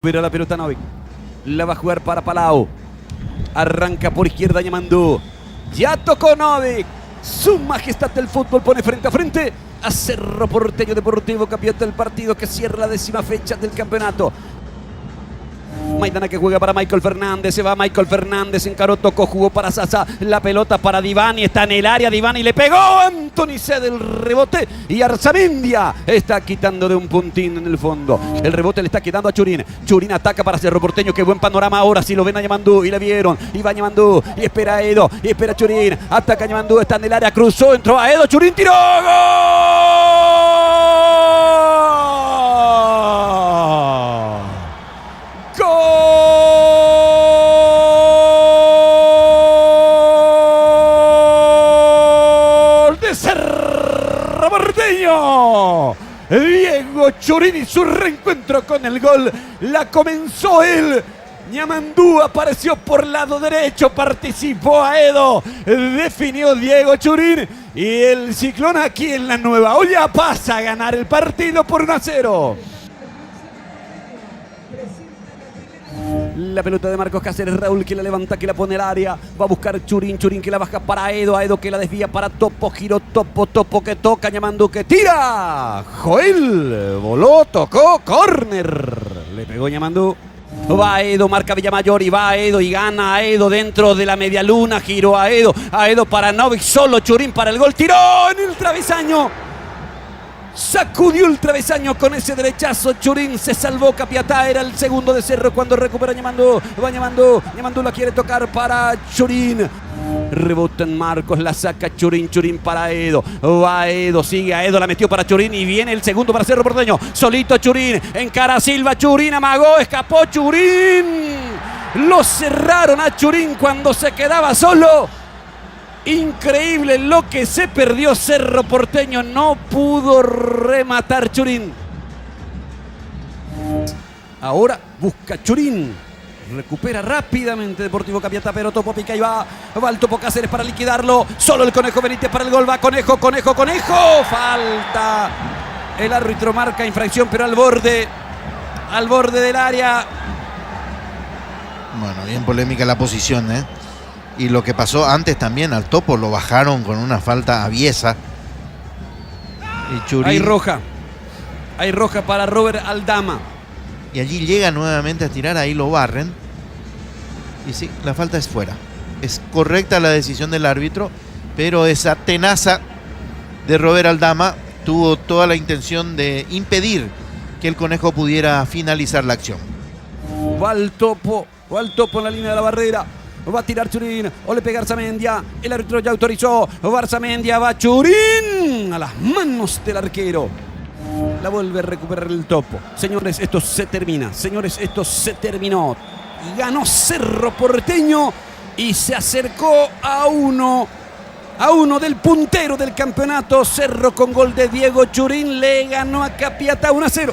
Pero la pelota Novik. La va a jugar para Palau. Arranca por izquierda Ñamandú. Ya tocó Novik. Su majestad del fútbol pone frente a frente a Cerro Porteño Deportivo, campeón del partido que cierra la 10ª fecha del campeonato. Maidana que juega para Michael Fernández, se va Michael Fernández, encaró, tocó, jugó para Sasa, la pelota para Divani, está en el área, Divani le pegó, Anthony cede el rebote y Arzamendia está quitando de un puntín en el fondo. El rebote le está quedando a Churín, Churín ataca para Cerro Porteño, qué buen panorama ahora, si lo ven a Ñamandú y le vieron, y va Ñamandú, y espera a Edo, y espera a Churín, ataca Ñamandú, está en el área, cruzó, entró a Edo, Churín tiró, Cerro Porteño. Diego Churín y su reencuentro con el gol. La comenzó él. Ñamandú apareció por lado derecho, participó a Edo, definió Diego Churín y el Ciclón aquí en la Nueva Olla pasa a ganar el partido por 1-0. La pelota de Marcos Cáceres, Raúl que la levanta, que la pone al área, va a buscar Churín, Churín que la baja para Edo, Edo que la desvía para Topo, giró Topo, Topo que toca, Ñamandú que tira, Joel, voló, tocó, córner, le pegó Ñamandú, va Edo, marca Villamayor y va Edo y gana Edo dentro de la media luna, giró a Edo para Novik, solo Churín para el gol, tiró en el travesaño. Sacudió el travesaño con ese derechazo. Churín se salvó. Capiatá era el segundo de Cerro cuando recupera Ñamandú. Va Ñamandú. Ñamandú la quiere tocar para Churín. Rebota en Marcos. La saca Churín. Churín para Edo. Va Edo. Sigue a Edo. La metió para Churín. Y viene el segundo para Cerro Porteño. Solito Churín. Encara a Silva. Churín amagó. Escapó Churín. Lo cerraron a Churín cuando se quedaba solo. Increíble lo que se perdió Cerro Porteño, no pudo rematar Churín. Ahora busca Churín, recupera rápidamente Deportivo Capiatá, pero Topo pica y va el Topo Cáceres para liquidarlo. Solo el Conejo Benítez para el gol, va Conejo, falta. El árbitro marca infracción, pero al borde del área. Bueno, bien polémica la posición, ¿eh? Y lo que pasó antes también, al Topo lo bajaron con una falta aviesa. Y Churín... Hay roja para Robert Aldama. Y allí llega nuevamente a tirar, ahí lo barren. Y sí, la falta es fuera. Es correcta la decisión del árbitro, pero esa tenaza de Robert Aldama tuvo toda la intención de impedir que el Conejo pudiera finalizar la acción. Va el Topo en la línea de la barrera. Va a tirar Churín, o le pega Arzamendia, el árbitro ya autorizó, va Arzamendia, va Churín, a las manos del arquero. La vuelve a recuperar el Topo. Señores, esto se termina, señores, esto se terminó. Y ganó Cerro Porteño y se acercó a uno del puntero del campeonato. Cerro con gol de Diego Churín le ganó a Capiatá 1-0.